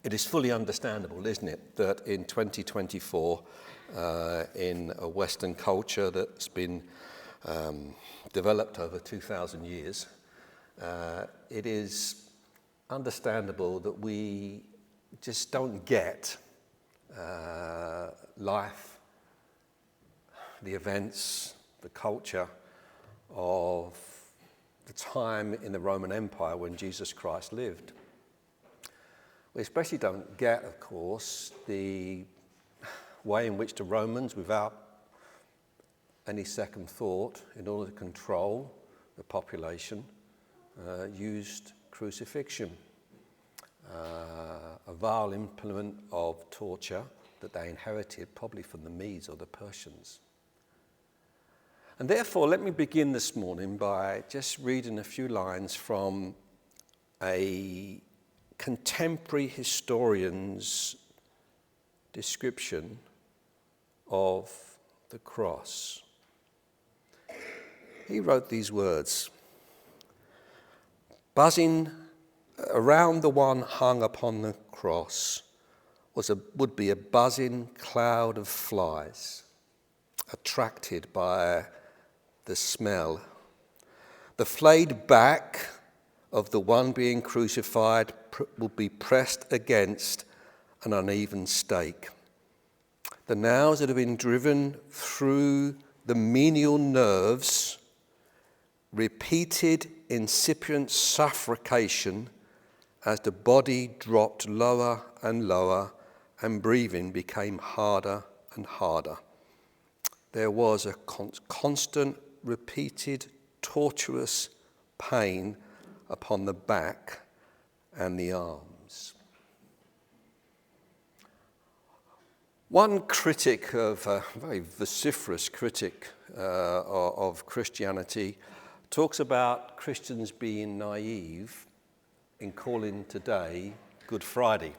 It is fully understandable, isn't it, that in 2024, in a Western culture that's been developed over 2,000 years, it is understandable that we just don't get life, the events, the culture of the time in the Roman Empire when Jesus Christ lived. We especially don't get, of course, the way in which the Romans, without any second thought, in order to control the population, used crucifixion, a vile implement of torture that they inherited probably from the Medes or the Persians. And therefore, let me begin this morning by just reading a few lines from a contemporary historian's description of the cross. He wrote these words: "Buzzing around the one hung upon the cross would be a buzzing cloud of flies, attracted by the smell. The flayed back of the one being crucified will be pressed against an uneven stake. The nails that have been driven through the menial nerves, repeated incipient suffocation as the body dropped lower and lower and breathing became harder and harder. There was a constant, repeated, torturous pain upon the back and the arms." One critic, a very vociferous critic of Christianity, talks about Christians being naive in calling today Good Friday.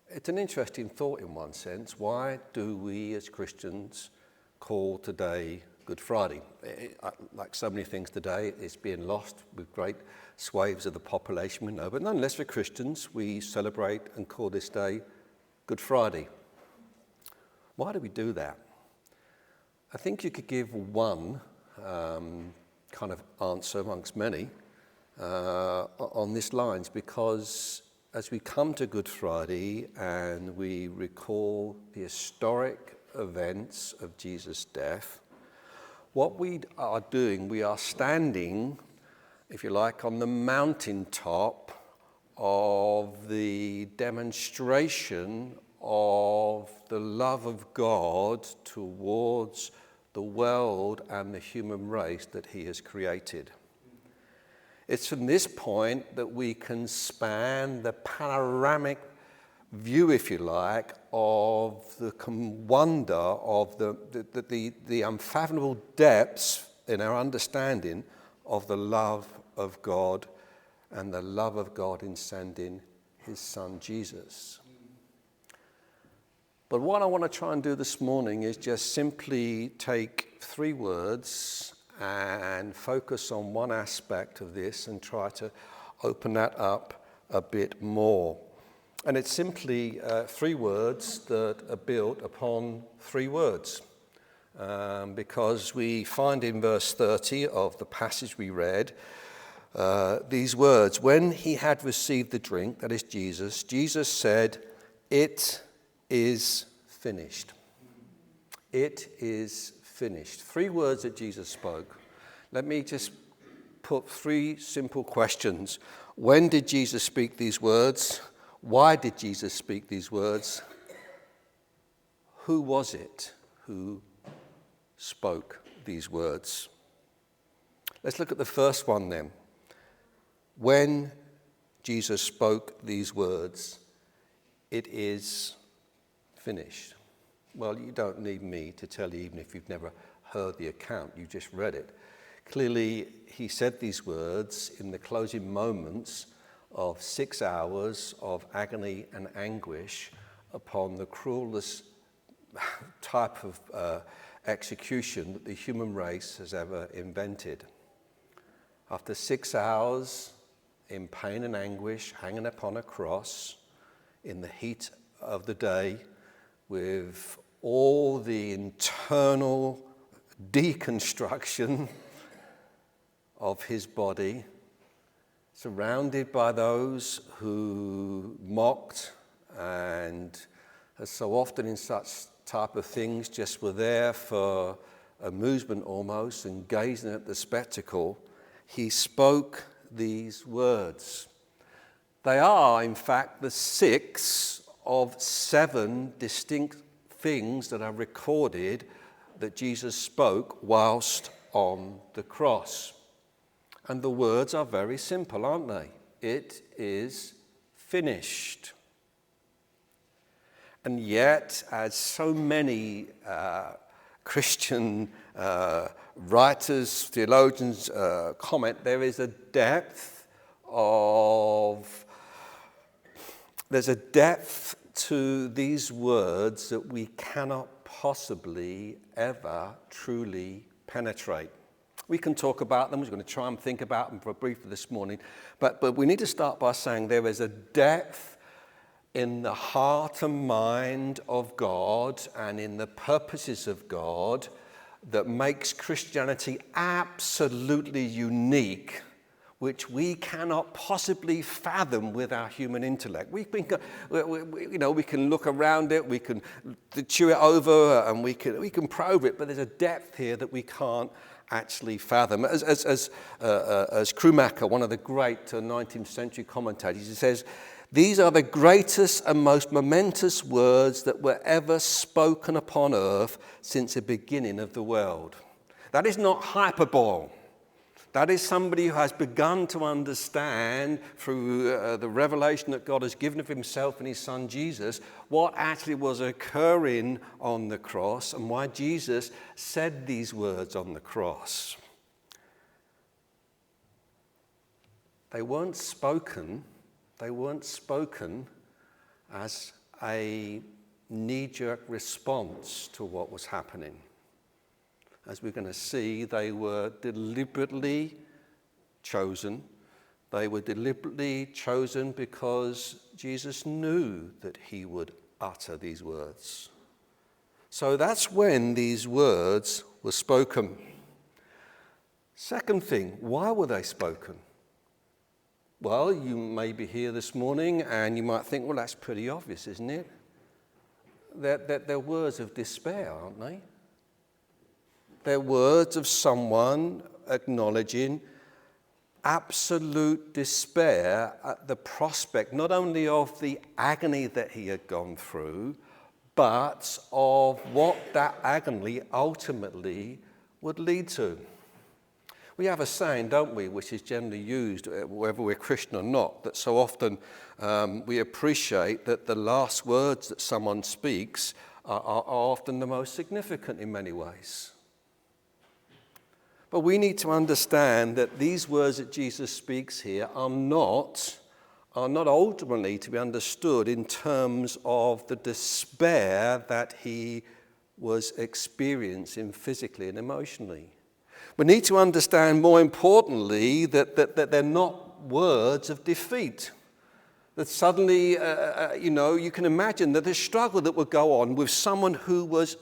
It's an interesting thought in one sense. Why do we as Christians call today Good Friday? Like so many things today, it's being lost with great swathes of the population, we know. But nonetheless, for Christians, we celebrate and call this day Good Friday. Why do we do that? I think you could give one kind of answer amongst many on this lines, because as we come to Good Friday and we recall the historic events of Jesus' death, what we are doing, we are standing, if you like, on the mountaintop of the demonstration of the love of God towards the world and the human race that he has created. It's from this point that we can span the panoramic view, if you like, of the wonder of the unfathomable depths in our understanding of the love of God and the love of God in sending his son Jesus. But what I want to try and do this morning is just simply take three words and focus on one aspect of this and try to open that up a bit more. And it's simply three words that are built upon three words. Because we find in verse 30 of the passage we read, these words: "When he had received the drink," that is Jesus, Jesus said, "It is finished." It is finished. Three words that Jesus spoke. Let me just put three simple questions. When did Jesus speak these words? Why did Jesus speak these words? Who was it who spoke these words? Let's look at the first one then. When Jesus spoke these words, "It is finished." Well, you don't need me to tell you, even if you've never heard the account, you just read it. Clearly, he said these words in the closing moments of 6 hours of agony and anguish upon the cruelest type of execution that the human race has ever invented. After 6 hours in pain and anguish, hanging upon a cross in the heat of the day with all the internal deconstruction of his body, surrounded by those who mocked and, as so often in such type of things, just were there for amusement almost and gazing at the spectacle, he spoke these words. They are, in fact, the 6 of 7 distinct things that are recorded that Jesus spoke whilst on the cross. And the words are very simple, aren't they? It is finished. And yet, as so many Christian writers, theologians comment, there's a depth to these words that we cannot possibly ever truly penetrate. We can talk about them. We're going to try and think about them for briefly this morning. But we need to start by saying there is a depth in the heart and mind of God and in the purposes of God that makes Christianity absolutely unique, which we cannot possibly fathom with our human intellect. We can look around it, we can chew it over, and we can probe it, but there's a depth here that we can't actually fathom. As Krummacher, one of the great 19th century commentators, he says, "These are the greatest and most momentous words that were ever spoken upon earth since the beginning of the world." That is not hyperbole. That is somebody who has begun to understand through the revelation that God has given of himself and his son Jesus what actually was occurring on the cross and why Jesus said these words on the cross. They weren't spoken as a knee-jerk response to what was happening. As we're going to see, they were deliberately chosen. They were deliberately chosen because Jesus knew that he would utter these words. So that's when these words were spoken. Second thing, why were they spoken? Well, you may be here this morning and you might think, well, that's pretty obvious, isn't it? They're words of despair, aren't they? They're words of someone acknowledging absolute despair at the prospect not only of the agony that he had gone through, but of what that agony ultimately would lead to. We have a saying, don't we, which is generally used whether we're Christian or not, that so often we appreciate that the last words that someone speaks are often the most significant in many ways. But we need to understand that these words that Jesus speaks here are not ultimately to be understood in terms of the despair that he was experiencing physically and emotionally. We need to understand, more importantly, that they're not words of defeat. That suddenly, you can imagine that the struggle that would go on with someone who was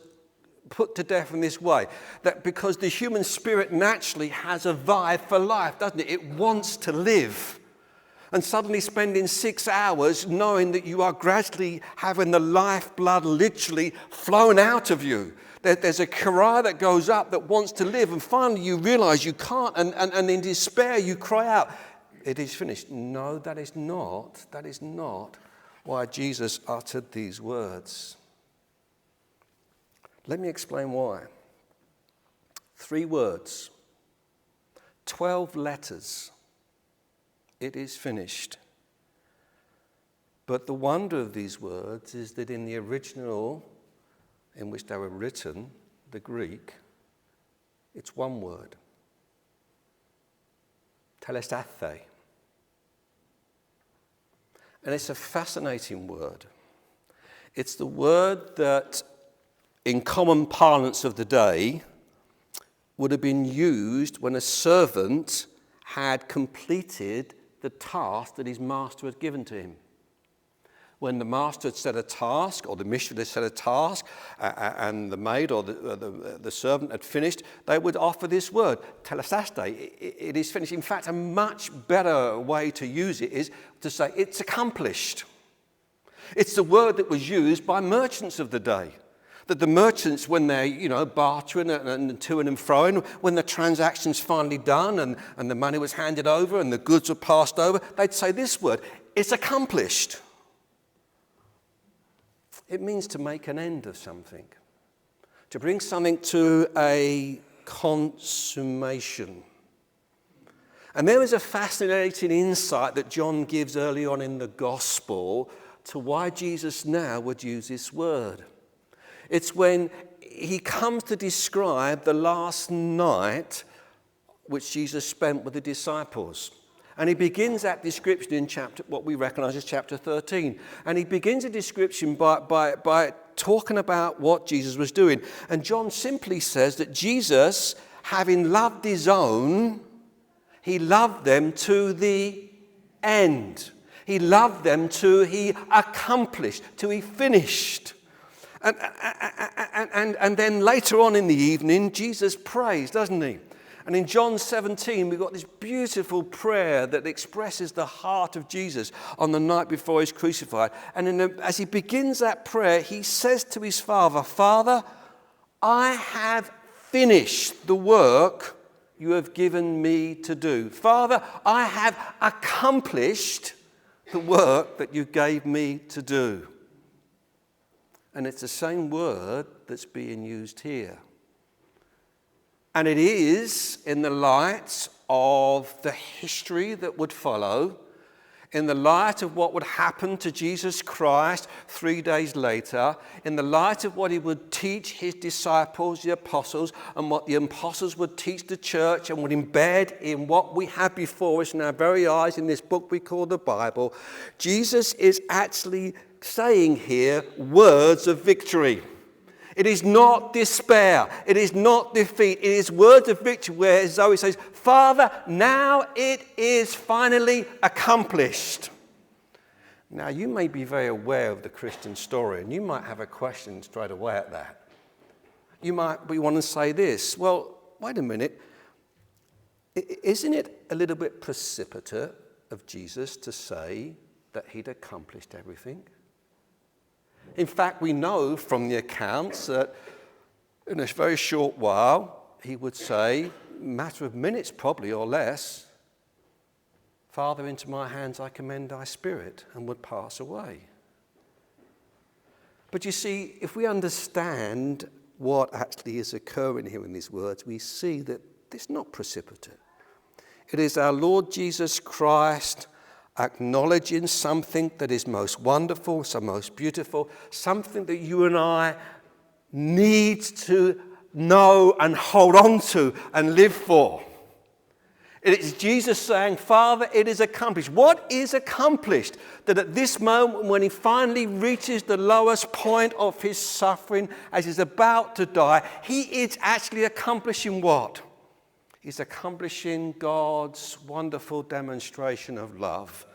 put to death in this way, that because the human spirit naturally has a vibe for life, doesn't it? It wants to live. And suddenly spending 6 hours knowing that you are gradually having the lifeblood literally flowing out of you. There's a cry that goes up that wants to live, and finally you realize you can't, and in despair you cry out, "It is finished." No, that is not why Jesus uttered these words. Let me explain why. 3 words, 12 letters. It is finished. But the wonder of these words is that in the original in which they were written, the Greek, it's one word. Telesathe. And it's a fascinating word. It's the word that, in common parlance of the day, would have been used when a servant had completed the task that his master had given to him. When the master had set a task, or the missionary had set a task, and the maid or the servant had finished, they would offer this word, telesaste, it is finished. In fact, a much better way to use it is to say it's accomplished. It's the word that was used by merchants of the day. That the merchants, when they're, bartering and to and froing, when the transaction's finally done and the money was handed over and the goods were passed over, they'd say this word, it's accomplished. It means to make an end of something, to bring something to a consummation. And there is a fascinating insight that John gives early on in the gospel to why Jesus now would use this word. It's when he comes to describe the last night which Jesus spent with the disciples. And he begins that description in what we recognize as chapter 13. And he begins a description by talking about what Jesus was doing. And John simply says that Jesus, having loved his own, he loved them to the end. He loved them to he accomplished, to he finished. And then later on in the evening, Jesus prays, doesn't he? And in John 17, we've got this beautiful prayer that expresses the heart of Jesus on the night before he's crucified. And as he begins that prayer, he says to his Father, Father, I have finished the work you have given me to do. Father, I have accomplished the work that you gave me to do. And it's the same word that's being used here. And it is in the light of the history that would follow, in the light of what would happen to Jesus Christ 3 days later, in the light of what he would teach his disciples, the apostles, and what the apostles would teach the church and would embed in what we have before us in our very eyes in this book we call the Bible, Jesus is actually saying here words of victory. It is not despair. It is not defeat. It is words of victory where Zoe says, Father, now it is finally accomplished. Now, you may be very aware of the Christian story, and you might have a question straight away at that. You might want to say this, well, wait a minute. Isn't it a little bit precipitate of Jesus to say that he'd accomplished everything? In fact, we know from the accounts that in a very short while, he would say, matter of minutes probably or less, Father, into my hands I commend thy spirit, and would pass away. But you see, if we understand what actually is occurring here in these words, we see that it's not precipitate. It is our Lord Jesus Christ acknowledging something that is most wonderful, so most beautiful, something that you and I need to know and hold on to and live for. It is Jesus saying, Father, it is accomplished. What is accomplished? That at this moment, when he finally reaches the lowest point of his suffering, as he's about to die, he is actually accomplishing what? He's accomplishing God's wonderful demonstration of love.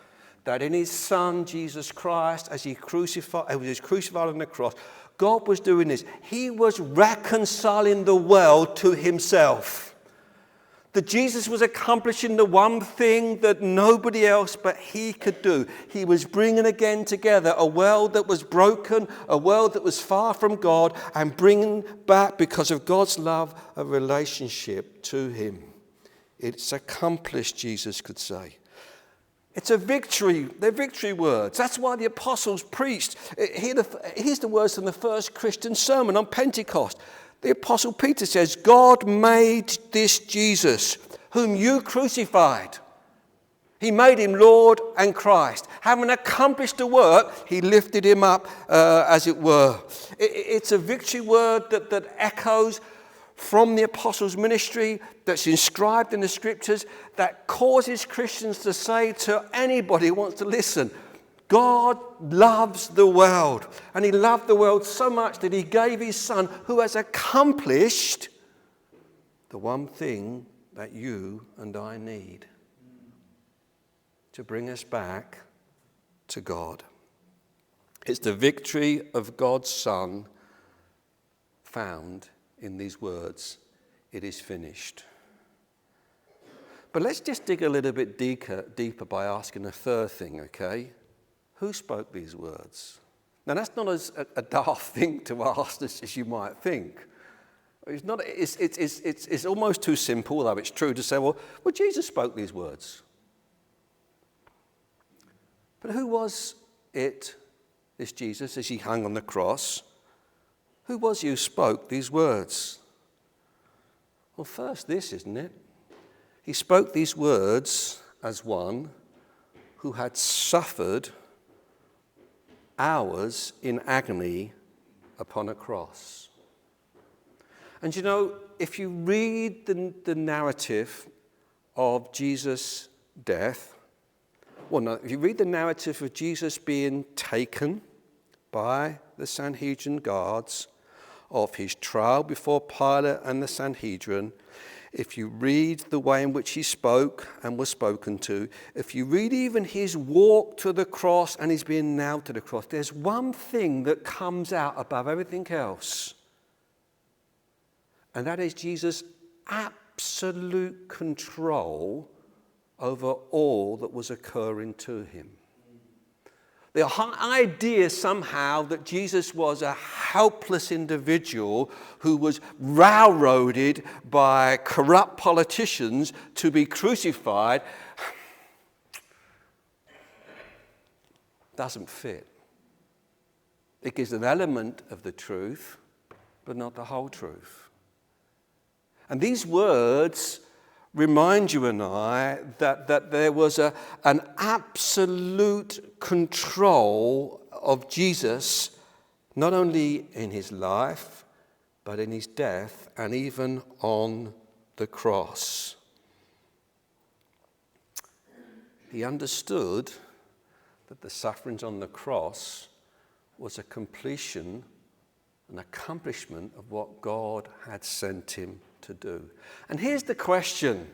That in his Son, Jesus Christ, as he was crucified on the cross, God was doing this. He was reconciling the world to himself. That Jesus was accomplishing the one thing that nobody else but he could do. He was bringing again together a world that was broken, a world that was far from God, and bringing back, because of God's love, a relationship to him. It's accomplished, Jesus could say. It's a victory. They're victory words. That's why the apostles preached. Here's the words from the first Christian sermon on Pentecost. The apostle Peter says, God made this Jesus, whom you crucified. He made him Lord and Christ. Having accomplished the work, he lifted him up, as it were. It's a victory word that echoes from the apostles' ministry, that's inscribed in the scriptures, that causes Christians to say to anybody who wants to listen, God loves the world. And he loved the world so much that he gave his Son, who has accomplished the one thing that you and I need. to bring us back to God. It's the victory of God's Son found in these words, "It is finished." But let's just dig a little bit deeper by asking a third thing, okay? Who spoke these words? Now, that's not as a daft thing to ask as you might think. It's almost too simple, though it's true, to say, well, Jesus spoke these words. But who was it, this Jesus, as he hung on the cross? Who was he who spoke these words? Well, first this, isn't it? He spoke these words as one who had suffered hours in agony upon a cross. And you know, if you read the narrative of Jesus' death, if you read the narrative of Jesus being taken by the Sanhedrin guards, of his trial before Pilate and the Sanhedrin, if you read the way in which he spoke and was spoken to, if you read even his walk to the cross and his being nailed to the cross, there's one thing that comes out above everything else. And that is Jesus' absolute control over all that was occurring to him. The idea somehow that Jesus was a helpless individual who was railroaded by corrupt politicians to be crucified doesn't fit. It gives an element of the truth, but not the whole truth. And these words remind you and I that there was an absolute control of Jesus, not only in his life, but in his death and even on the cross. He understood that the sufferings on the cross was a completion, an accomplishment of what God had sent him to do. And here's the question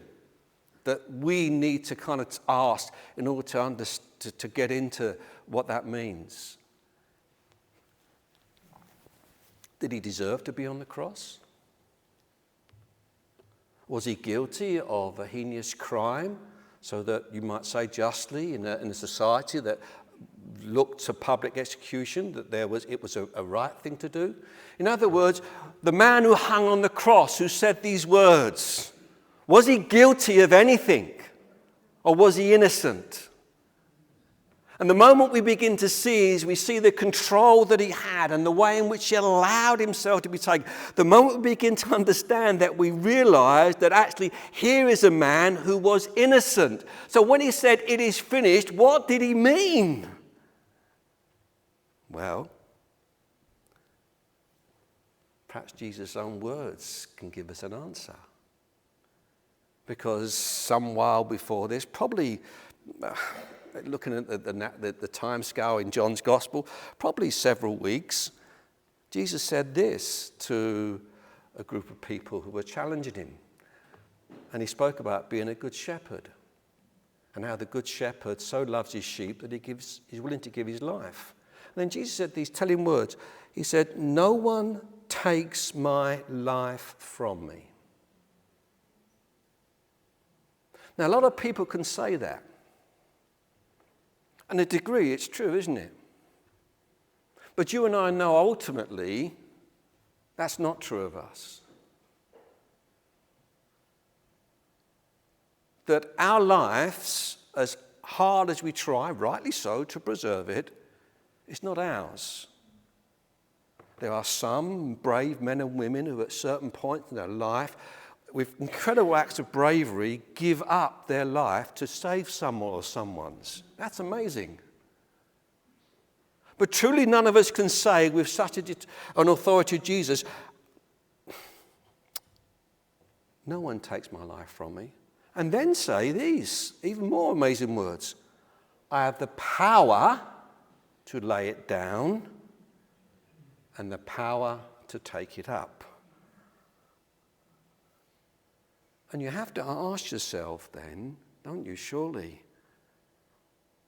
that we need to kind of ask in order to get into what that means. Did he deserve to be on the cross? Was he guilty of a heinous crime, so that you might say justly in a society that looked to public execution, that it was a right thing to do? In other words, the man who hung on the cross, who said these words, was he guilty of anything, or was he innocent? And the moment we begin to see is we see the control that he had and the way in which he allowed himself to be taken. The moment we begin to understand that, we realize that actually here is a man who was innocent. So when he said, "It is finished," what did he mean? Well, perhaps Jesus' own words can give us an answer. Because some while before this, probably looking at the time scale in John's Gospel, probably several weeks, Jesus said this to a group of people who were challenging him. And he spoke about being a good shepherd and how the good shepherd so loves his sheep that he's willing to give his life. And then Jesus said these telling words. He said, "No one takes my life from me." Now, a lot of people can say that. And to a degree, it's true, isn't it? But you and I know ultimately that's not true of us. That our lives, as hard as we try, rightly so, to preserve it, it's not ours. There are some brave men and women who at certain points in their life, with incredible acts of bravery, give up their life to save someone or someone's. That's amazing. But truly none of us can say with such an authority of Jesus, "No one takes my life from me." And then say these even more amazing words. "I have the power to lay it down and the power to take it up." And you have to ask yourself then, don't you, surely,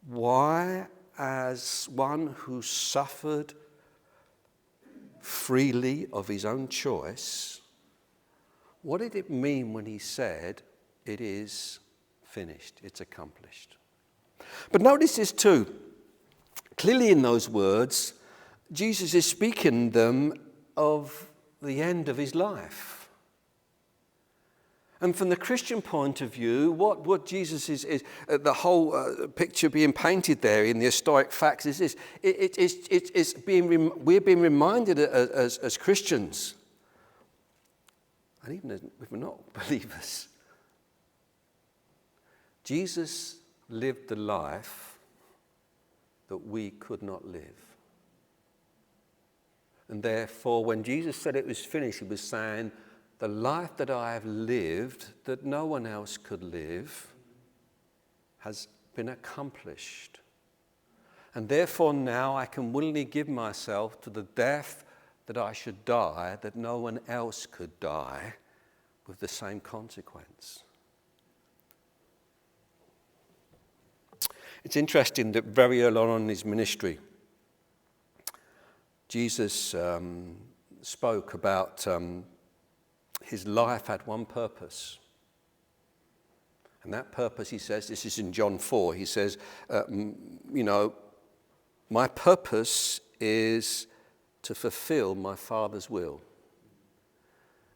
Why, as one who suffered freely of his own choice, what did it mean when he said, it is finished, it's accomplished? But notice this too. Clearly in those words, Jesus is speaking them of the end of his life. And from the Christian point of view, what Jesus is the whole picture being painted there in the historic facts is this. We're being reminded as Christians, and even if we're not believers, Jesus lived the life that we could not live. And therefore, when Jesus said it was finished, he was saying, the life that I have lived, that no one else could live, has been accomplished. And therefore now I can willingly give myself to the death that I should die, that no one else could die, with the same consequence. It's interesting that very early on in his ministry, Jesus spoke about his life had one purpose. And that purpose, he says, this is in John 4, he says, my purpose is to fulfill my Father's will.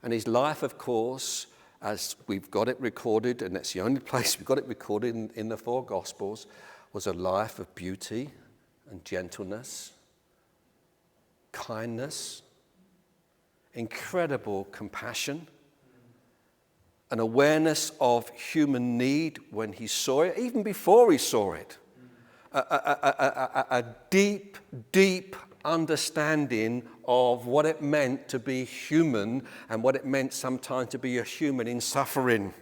And his life, of course, as we've got it recorded, and that's the only place we've got it recorded in the four Gospels, was a life of beauty and gentleness, kindness, incredible compassion, an awareness of human need when he saw it, even before he saw it, a deep, deep understanding of what it meant to be human and what it meant sometimes to be a human in suffering.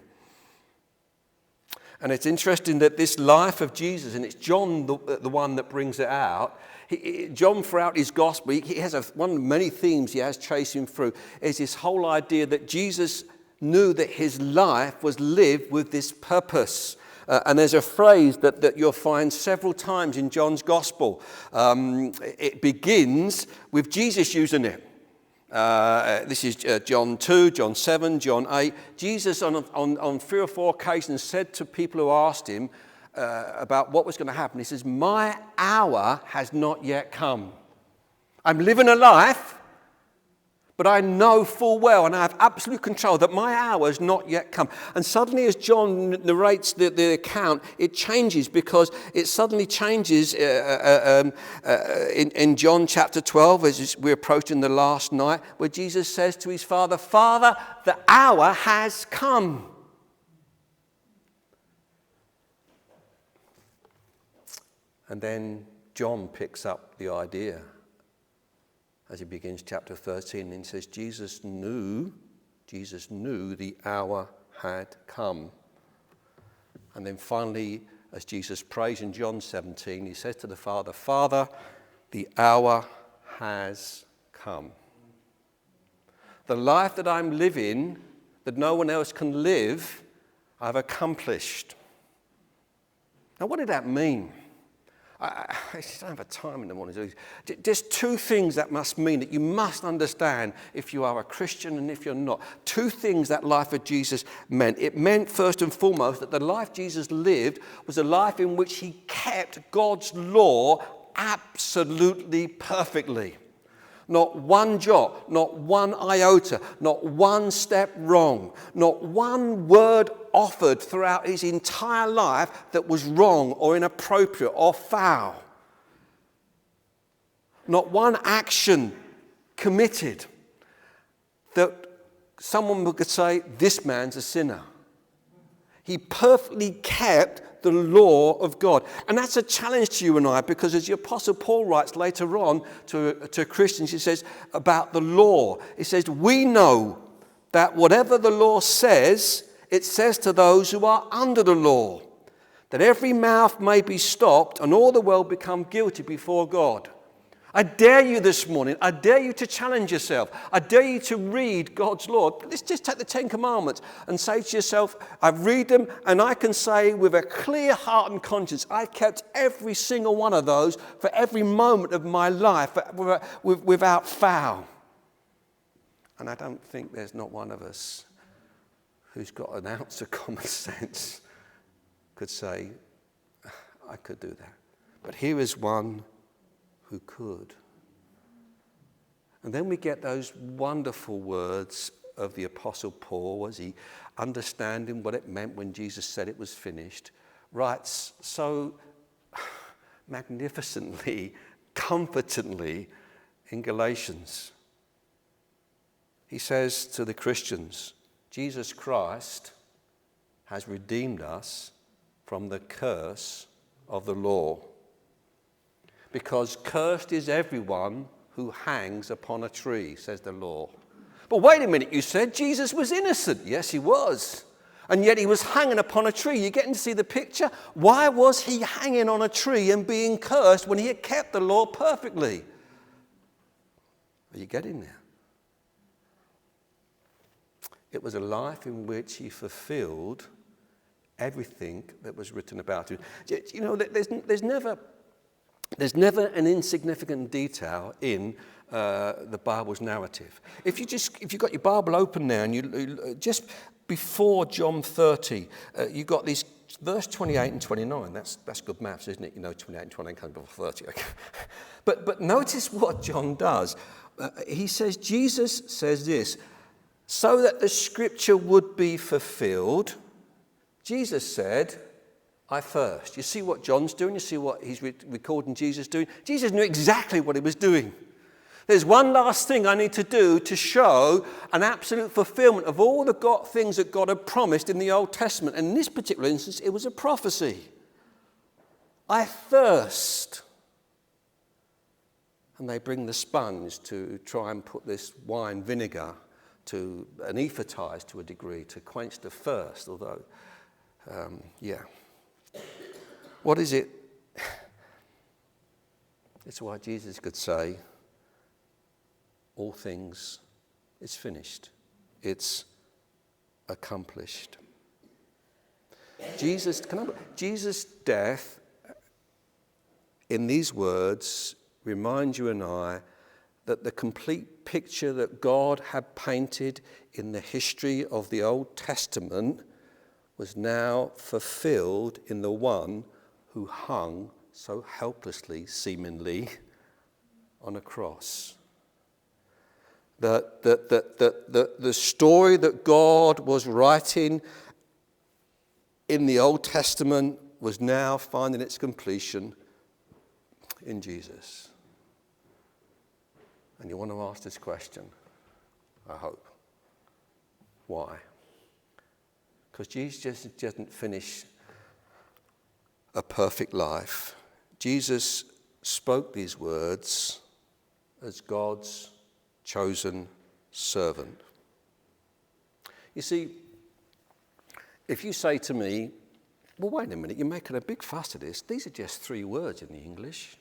And it's interesting that this life of Jesus, and it's John the one that brings it out. John, throughout his gospel, he has one of the many themes he has chasing through, is this whole idea that Jesus knew that his life was lived with this purpose. And there's a phrase that you'll find several times in John's gospel. It begins with Jesus using it. This is John 2, John 7, John 8. Jesus on 3 or 4 occasions said to people who asked him about what was going to happen, he says, my hour has not yet come. I'm living a life, but I know full well and I have absolute control that my hour has not yet come. And suddenly as John narrates the account, it changes, because it suddenly changes in John chapter 12, as we're approaching the last night, where Jesus says to his Father, Father, the hour has come. And then John picks up the idea as he begins chapter 13 and says, Jesus knew the hour had come. And then finally, as Jesus prays in John 17, he says to the Father, Father, the hour has come. The life that I'm living, that no one else can live, I've accomplished. Now, what did that mean? I just don't have time in the morning to do this. There's 2 things that must mean, that you must understand if you are a Christian and if you're not. 2 things that life of Jesus meant. It meant, first and foremost, that the life Jesus lived was a life in which he kept God's law absolutely perfectly. Not one jot, not one iota, not one step wrong, not one word offered throughout his entire life that was wrong or inappropriate or foul. Not one action committed that someone could say, this man's a sinner. He perfectly kept the law of God. And that's a challenge to you and I, because as the Apostle Paul writes later on to Christians, he says about the law, he says, we know that whatever the law says, it says to those who are under the law, that every mouth may be stopped and all the world become guilty before God. I dare you this morning, I dare you to challenge yourself. I dare you to read God's law. Let's just take the 10 Commandments and say to yourself, I read them and I can say with a clear heart and conscience, I kept every single one of those for every moment of my life without fail. And I don't think there's not one of us who's got an ounce of common sense could say, I could do that. But here is one who could. And then we get those wonderful words of the Apostle Paul as he, understanding what it meant when Jesus said it was finished, writes so magnificently, comfortingly in Galatians. He says to the Christians, Jesus Christ has redeemed us from the curse of the law. Because cursed is everyone who hangs upon a tree, says the law. But wait a minute, you said Jesus was innocent. Yes, he was. And yet he was hanging upon a tree. You're getting to see the picture? Why was he hanging on a tree and being cursed when he had kept the law perfectly? Are you getting there? It was a life in which he fulfilled everything that was written about him. You know, there's never an insignificant detail in the Bible's narrative. If you've got your Bible open now, and you just before John 30, you've got these verse 28 and 29. That's good maths, isn't it? You know, 28 and 29 comes before 30. Okay. But notice what John does. He says, Jesus says this, so that the scripture would be fulfilled. Jesus said, I first. You see what John's doing? You see what he's recording Jesus doing? Jesus knew exactly what he was doing. There's one last thing I need to do to show an absolute fulfillment of all the things that God had promised in the Old Testament. And in this particular instance, it was a prophecy. I thirst. And they bring the sponge to try and put this wine vinegar to anaesthetize to a degree to quench the thirst, although, What is it? It's why Jesus could say, all things, it's finished. It's accomplished. Jesus' death in these words remind you and I that the complete picture that God had painted in the history of the Old Testament was now fulfilled in the one who hung so helplessly, seemingly, on a cross. The story that God was writing in the Old Testament was now finding its completion in Jesus. And you want to ask this question, I hope. Why? Because Jesus just didn't finish a perfect life. Jesus spoke these words as God's chosen servant. You see, if you say to me, well, wait a minute, you're making a big fuss of this. These are just 3 words in the English.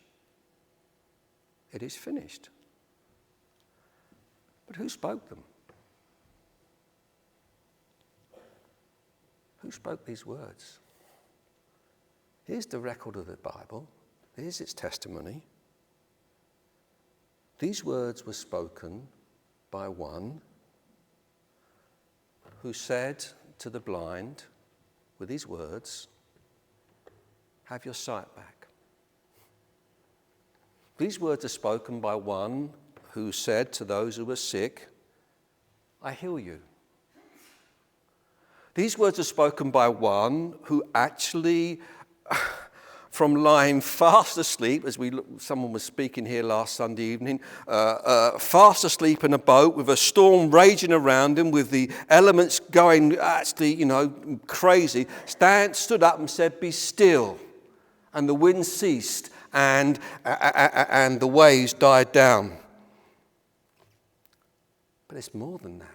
It is finished. But who spoke them? Who spoke these words? Here's the record of the Bible. Here's its testimony. These words were spoken by one who said to the blind with these words, have your sight back. These words are spoken by one who said to those who were sick, I heal you. These words are spoken by one who actually, from lying fast asleep, as someone was speaking here last Sunday evening, fast asleep in a boat with a storm raging around him, with the elements going actually, crazy, stood up and said, be still. And the wind ceased and the waves died down. But it's more than that.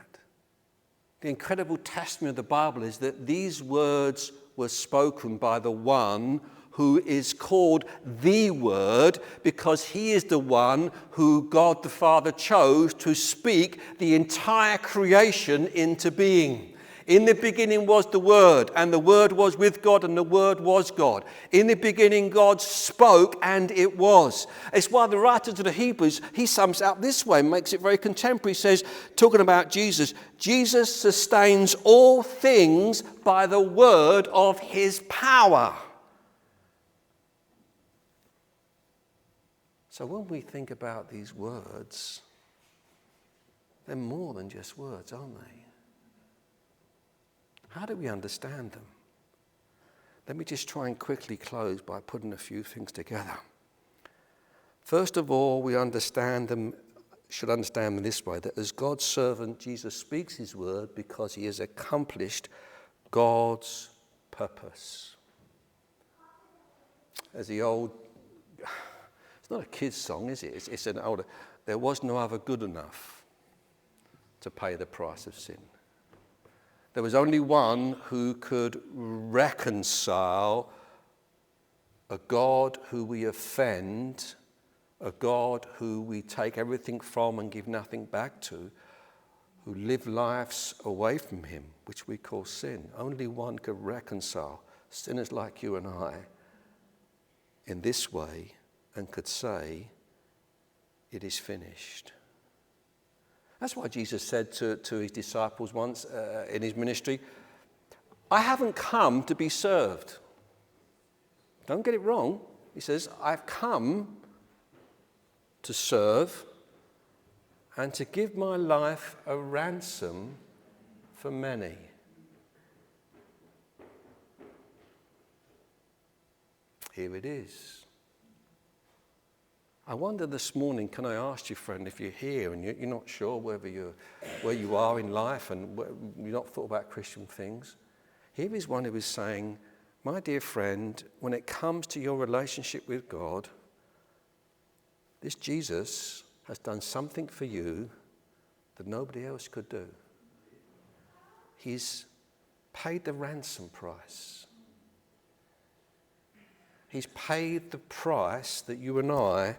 The incredible testimony of the Bible is that these words were spoken by the one who is called the Word, because he is the one who God the Father chose to speak the entire creation into being. In the beginning was the Word, and the Word was with God, and the Word was God. In the beginning God spoke, and it was. It's why the writer to the Hebrews, he sums it up this way, makes it very contemporary. He says, talking about Jesus, Jesus sustains all things by the word of his power. So when we think about these words, they're more than just words, aren't they? How do we understand them? Let me just try and quickly close by putting a few things together. First of all, we should understand them this way, that as God's servant, Jesus speaks his word because he has accomplished God's purpose. As the old, it's not a kid's song, is it? It's an older, there was no other good enough to pay the price of sin. There was only one who could reconcile a God who we offend, a God who we take everything from and give nothing back to, who live lives away from him, which we call sin. Only one could reconcile sinners like you and I in this way and could say, it is finished. That's why Jesus said to his disciples once in his ministry, I haven't come to be served. Don't get it wrong. He says, I've come to serve and to give my life a ransom for many. Here it is. I wonder this morning, can I ask you, friend, if you're here and you're not sure where you are in life and you're not thought about Christian things, here is one who is saying, my dear friend, when it comes to your relationship with God, this Jesus has done something for you that nobody else could do. He's paid the ransom price. He's paid the price that you and I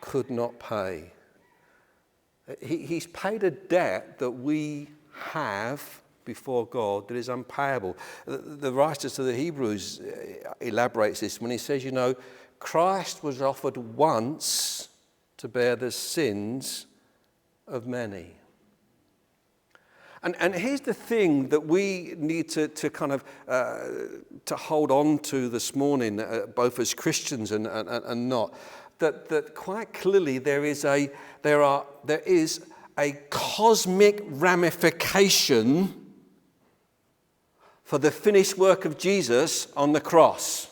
could not pay. He's paid a debt that we have before God that is unpayable. The writer to the Hebrews elaborates this when he says, Christ was offered once to bear the sins of many. And here's the thing that we need to kind of to hold on to this morning, both as Christians and not. That quite clearly there is a cosmic ramification for the finished work of Jesus on the cross.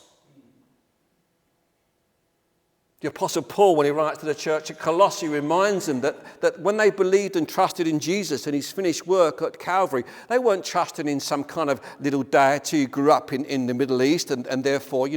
The Apostle Paul, when he writes to the church at Colossae, reminds them that when they believed and trusted in Jesus and his finished work at Calvary, they weren't trusting in some kind of little deity who grew up in the Middle East and therefore,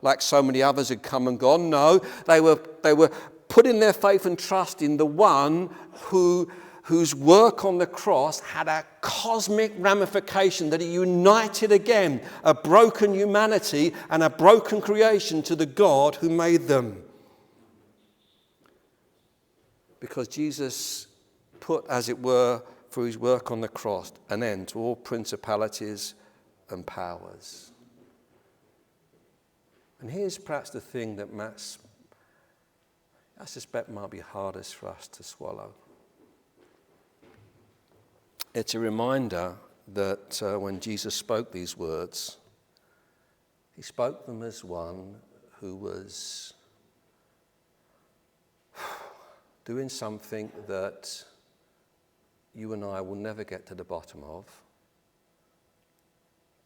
like so many others had come and gone. No, they were putting their faith and trust in the one whose work on the cross had a cosmic ramification, that he united again a broken humanity and a broken creation to the God who made them. Because Jesus put, as it were, through his work on the cross, an end to all principalities and powers. And here's perhaps the thing that I suspect might be hardest for us to swallow. It's a reminder that when Jesus spoke these words, he spoke them as one who was doing something that you and I will never get to the bottom of,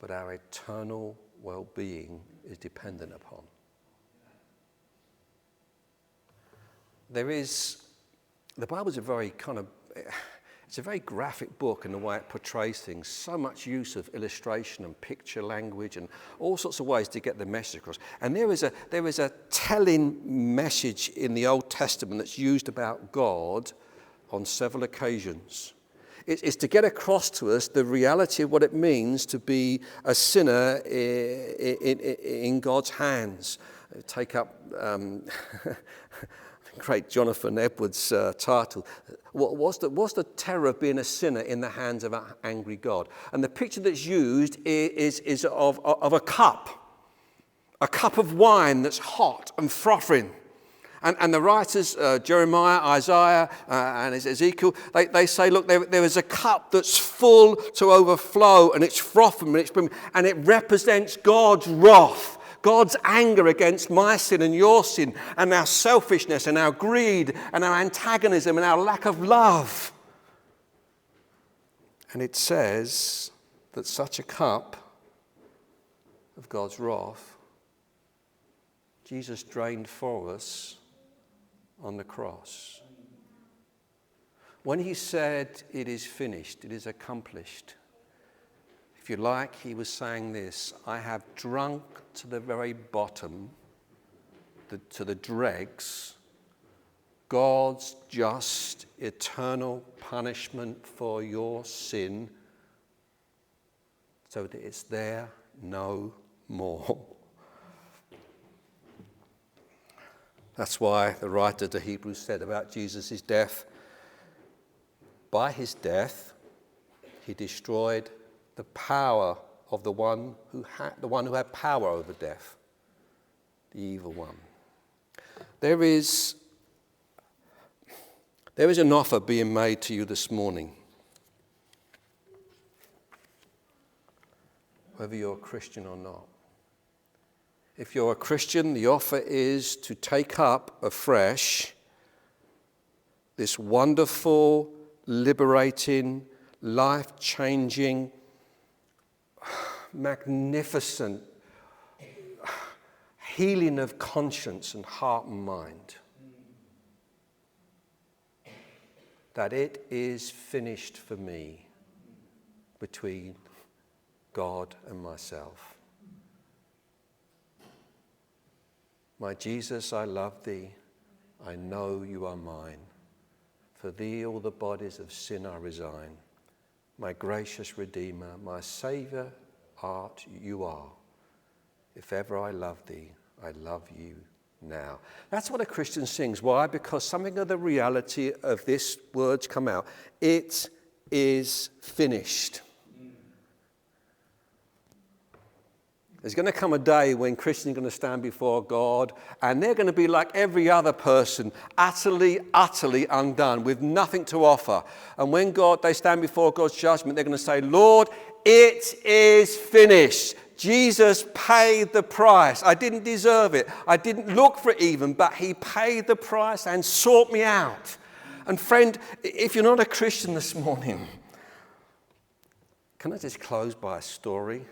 but our eternal well-being is dependent upon. The Bible is a very it's a very graphic book in the way it portrays things. So much use of illustration and picture language and all sorts of ways to get the message across. And there is a telling message in the Old Testament that's used about God on several occasions. It's to get across to us the reality of what it means to be a sinner in God's hands. Take up great Jonathan Edwards' title. What's the terror of being a sinner in the hands of an angry God? And the picture that's used is of a cup of wine that's hot and frothing. And the writers, Jeremiah, Isaiah, and Ezekiel, they say, look, there is a cup that's full to overflow, and it's frothing, and it represents God's wrath, God's anger against my sin and your sin, and our selfishness and our greed and our antagonism and our lack of love. And it says that such a cup of God's wrath, Jesus drained for us on the cross. When he said, "It is finished, it is accomplished," if you like, he was saying this: I have drunk to the very bottom, to the dregs, God's just eternal punishment for your sin, so that it's there no more. That's why the writer to Hebrews said about Jesus' death, by his death, he destroyed the power of the one who had power over death, the evil one. There is an offer being made to you this morning. Whether you're a Christian or not. If you're a Christian, the offer is to take up afresh this wonderful, liberating, life-changing, magnificent healing of conscience and heart and mind. That it is finished for me between God and myself. My Jesus, I love thee. I know you are mine. For thee all the bodies of sin I resign. My gracious Redeemer, my Saviour art you are. If ever I love thee, I love you now. That's what a Christian sings. Why? Because something of the reality of this words come out. It is finished. There's going to come a day when Christians are going to stand before God, and they're going to be like every other person, utterly undone, with nothing to offer. And when they stand before God's judgment, they're going to say, Lord, it is finished. Jesus paid the price. I didn't deserve it. I didn't look for it even, but he paid the price and sought me out. And friend, if you're not a Christian this morning, can I just close by a story?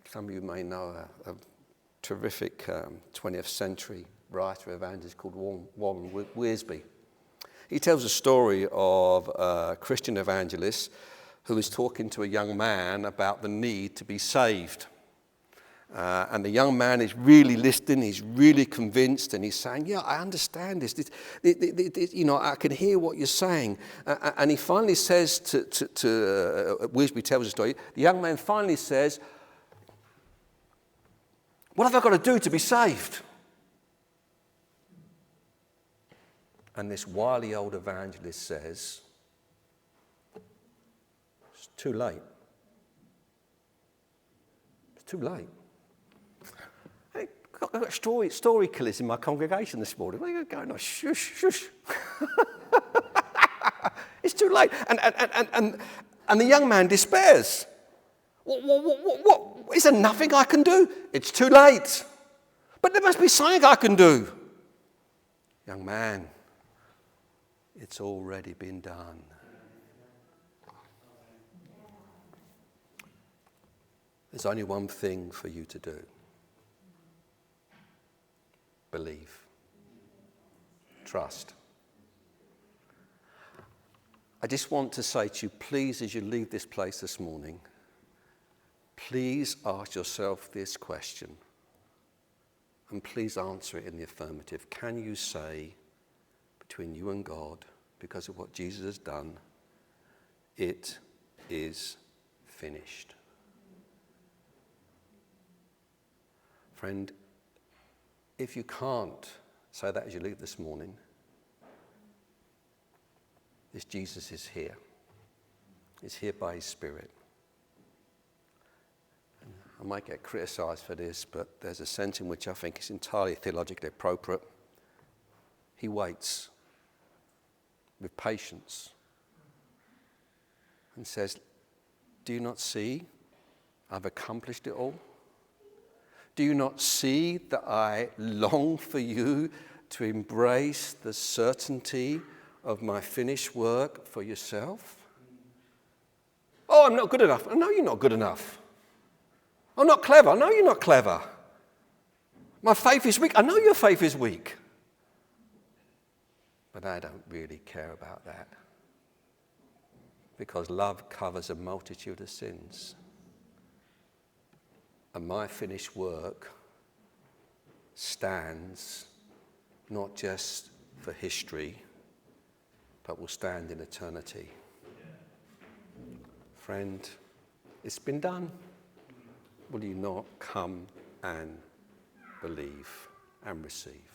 Some of you may know a terrific 20th century writer, evangelist called Warren Wiersbe. He tells a story of a Christian evangelist who is talking to a young man about the need to be saved. And the young man is really listening, he's really convinced, and he's saying, yeah, I understand this. I can hear what you're saying. And he finally says Wiersbe tells the story, the young man finally says, what have I got to do to be saved? And this wily old evangelist says, it's too late. It's too late. I've got story killers in my congregation this morning. Where are you going? Oh, shush, shush. It's too late. And the young man despairs. What? Is there nothing I can do? It's too late. But there must be something I can do. Young man, it's already been done. There's only one thing for you to do. Believe. Trust. I just want to say to you, please, as you leave this place this morning, please ask yourself this question, and please answer it in the affirmative. Can you say, between you and God, because of what Jesus has done, it is finished. Friend, if you can't say that as you leave this morning, this Jesus is here. He's here by his Spirit. And I might get criticised for this, but there's a sense in which I think is entirely theologically appropriate. He waits with patience and says, do you not see I've accomplished it all? Do you not see that I long for you to embrace the certainty of my finished work for yourself? Oh, I'm not good enough. I know you're not good enough. I'm not clever. I know you're not clever. My faith is weak. I know your faith is weak. But I don't really care about that. Because love covers a multitude of sins. And my finished work stands not just for history, but will stand in eternity. Friend, it's been done. Will you not come and believe and receive?